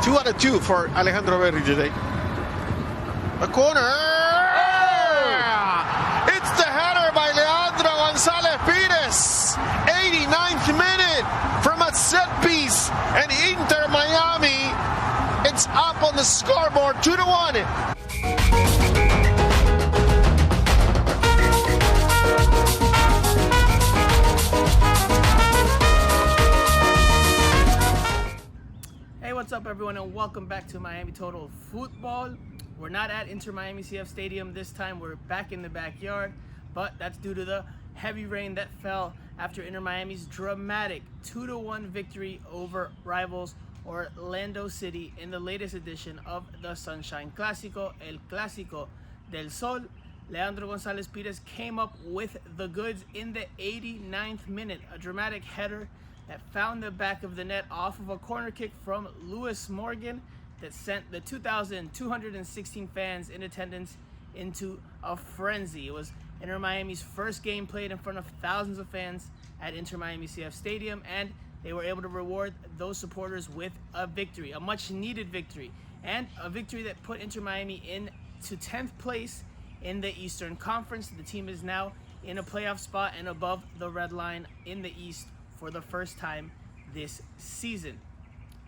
2 out of 2 for Alejandro Berri today. A corner. It's the header by Leandro Gonzalez Pires. 89th minute from a set piece. And Inter Miami, it's up on the scoreboard 2-1. What's up, everyone, and welcome back to Miami Total Football. We're not at Inter Miami CF Stadium this time. We're back in the backyard, but that's due to the heavy rain that fell after Inter Miami's dramatic 2-1 victory over rivals Orlando City in the latest edition of the Sunshine Clásico, El Clásico del Sol. Leandro Gonzalez Pires came up with the goods in the 89th minute, a dramatic header that found the back of the net off of a corner kick from Lewis Morgan that sent the 2,216 fans in attendance into a frenzy. It was Inter Miami's first game played in front of thousands of fans at Inter Miami CF Stadium, and they were able to reward those supporters with a victory, a much needed victory, and a victory that put Inter Miami into 10th place in the Eastern Conference. The team is now in a playoff spot and above the red line in the East for the first time this season.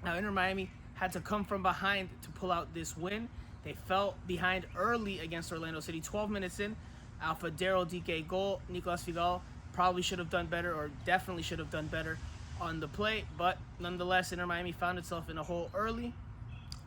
Now, Inter Miami had to come from behind to pull out this win. They fell behind early against Orlando City. 12 minutes in, Alpha Daryl DK goal. Nicolas Figal probably should have done better, or definitely should have done better on the play, but nonetheless, Inter Miami found itself in a hole early.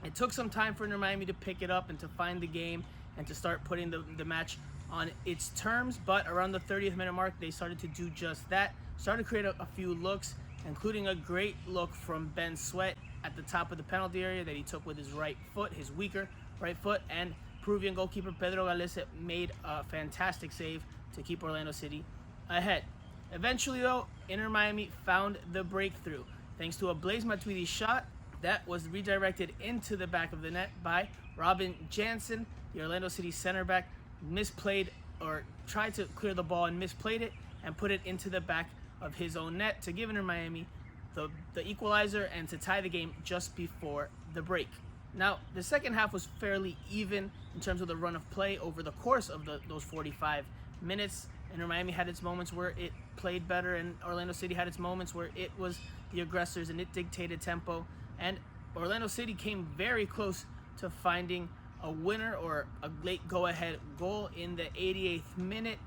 It took some time for Inter Miami to pick it up and to find the game and to start putting the match on its terms, but around the 30th minute mark, they started to do just that. Started to create a few looks, including a great look from Ben Sweat at the top of the penalty area that he took with his right foot, his weaker right foot, and Peruvian goalkeeper Pedro Galese made a fantastic save to keep Orlando City ahead. Eventually, though, Inter Miami found the breakthrough thanks to a Blaise Matuidi shot that was redirected into the back of the net by Robin Jansen. The Orlando City center back misplayed, or tried to clear the ball and misplayed it and put it into the back of his own net to give Inter Miami the equalizer and to tie the game just before the break. Now, the second half was fairly even in terms of the run of play over the course of those 45 minutes. Inter Miami had its moments where it played better, and Orlando City had its moments where it was the aggressors and it dictated tempo. And Orlando City came very close to finding a winner, or a late go-ahead goal in the 88th minute.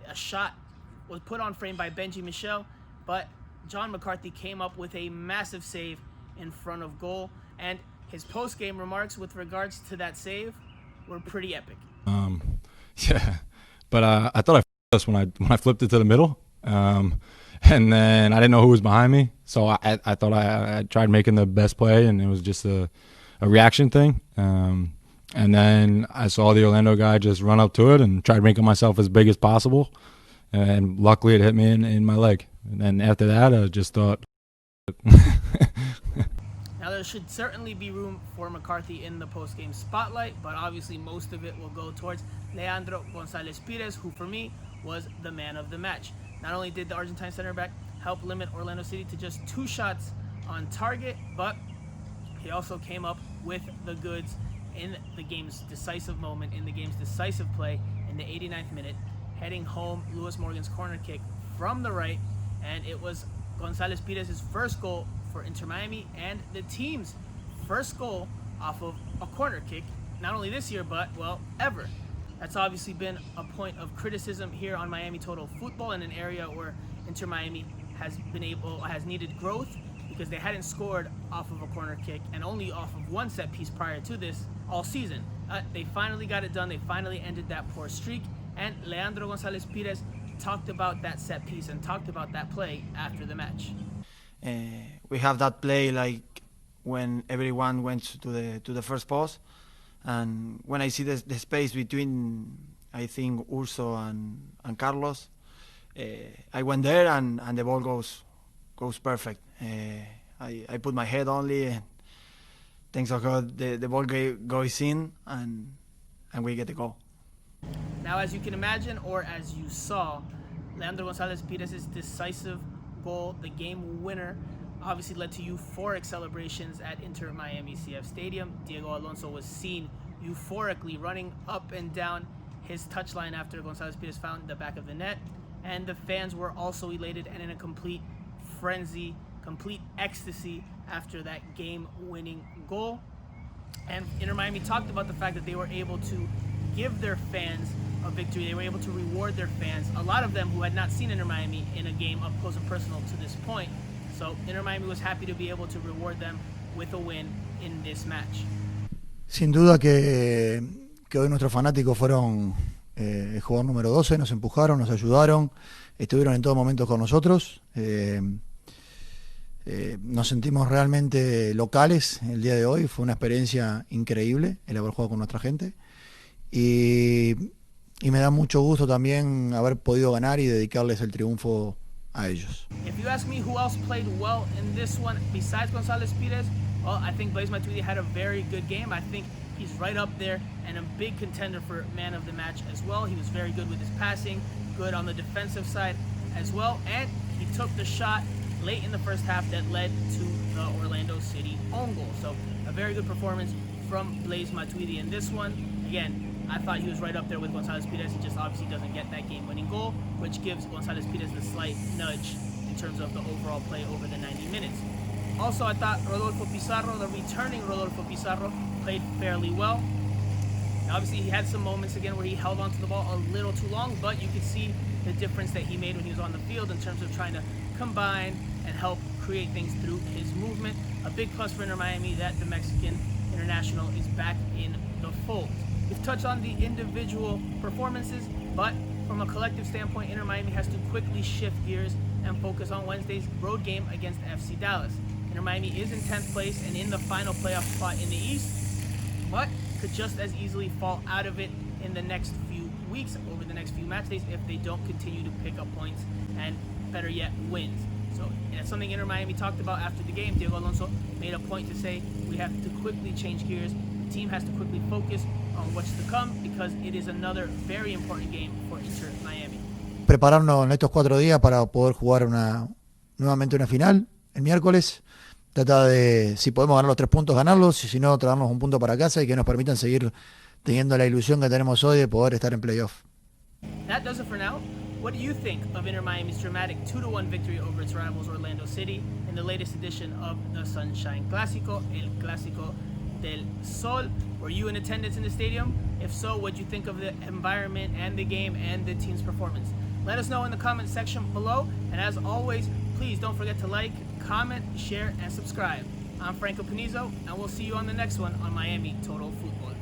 A shot was put on frame by Benji Michel, but John McCarthy came up with a massive save in front of goal, and his post-game remarks with regards to that save were pretty epic. Yeah, but I thought I f***ed us when I flipped it to the middle, and then I didn't know who was behind me, so I thought I tried making the best play, and it was just a reaction thing. And then I saw the Orlando guy just run up to it and tried making myself as big as possible. And luckily it hit me in my leg. And then after that, I just thought. Now, there should certainly be room for McCarthy in the post-game spotlight, but obviously most of it will go towards Leandro Gonzalez Pires, who for me was the man of the match. Not only did the Argentine center back help limit Orlando City to just 2 shots on target, but he also came up with the goods in the game's decisive moment, in the game's decisive play in the 89th minute, heading home Lewis Morgan's corner kick from the right, and it was Gonzalez Pires' first goal for Inter Miami and the team's first goal off of a corner kick, not only this year, but, well, ever. That's obviously been a point of criticism here on Miami Total Football, in an area where Inter Miami has needed growth, because they hadn't scored off of a corner kick and only off of one set piece prior to this all season. They finally got it done. They finally ended that poor streak, and Leandro Gonzalez Pires talked about that set piece and talked about that play after the match. We have that play like when everyone went to the first post, and when I see the space between, I think, Urso and Carlos, I went there and the ball goes perfect. I put my head only, and thanks to God the ball goes in, and we get the goal. Now, as you can imagine, or as you saw, Leandro Gonzalez Pires' decisive goal, the game winner, obviously led to euphoric celebrations at Inter Miami CF Stadium. Diego Alonso was seen euphorically running up and down his touchline after Gonzalez Pires found the back of the net, and the fans were also elated and in a complete frenzy, complete ecstasy after that game-winning goal. And Inter Miami talked about the fact that they were able to give their fans a victory. They were able to reward their fans, a lot of them who had not seen Inter Miami in a game up close and personal to this point. So Inter Miami was happy to be able to reward them with a win in this match. Sin duda que hoy nuestros fanáticos fueron el jugador número 12, nos empujaron, nos ayudaron, estuvieron en todo momento con nosotros. Nos sentimos realmente locales el día de hoy, fue una experiencia increíble el haber jugado con nuestra gente y me da mucho gusto también haber podido ganar y dedicarles el triunfo a ellos. If you ask me who else played well in this one besides Gonzalez Pires, well, I think Blaise Matuidi had a very good game. I think he's right up there and a big contender for man of the match as well. He was very good with his passing, good on the defensive side as well, and he took the shot late in the first half that led to the Orlando City own goal. So a very good performance from Blaise Matuidi in this one. Again, I thought he was right up there with Gonzalez Pires. He just obviously doesn't get that game-winning goal, which gives Gonzalez Pires the slight nudge in terms of the overall play over the 90 minutes. Also, I thought Rodolfo Pizarro, the returning Rodolfo Pizarro, played fairly well. Now, obviously, he had some moments again where he held onto the ball a little too long, but you could see the difference that he made when he was on the field in terms of trying to combine and help create things through his movement. A big plus for Inter Miami that the Mexican international is back in the fold. We've touched on the individual performances, but from a collective standpoint, Inter Miami has to quickly shift gears and focus on Wednesday's road game against FC Dallas. Inter Miami is in 10th place and in the final playoff spot in the East, but could just as easily fall out of it in the next few weeks, over the next few match days, if they don't continue to pick up points and, better yet, wins. So it's something Inter Miami talked about after the game. Diego Alonso made a point to say we have to quickly change gears. The team has to quickly focus on what's to come because it is another very important game for Inter Miami. Prepararnos en estos 4 días para poder jugar nuevamente una final el miércoles. Tratar de, si podemos ganar los 3 puntos, ganarlos, y si no, traernos un punto para casa y que nos permitan seguir teniendo la ilusión que tenemos hoy de poder estar en playoff. That does it for now. What do you think of Inter Miami's dramatic 2-1 victory over its rivals Orlando City in the latest edition of the Sunshine Clásico, El Clásico del Sol? Were you in attendance in the stadium? If so, what did you think of the environment and the game and the team's performance? Let us know in the comment section below. And as always, please don't forget to like, comment, share, and subscribe. I'm Franco Panizo, and we'll see you on the next one on Miami Total Football.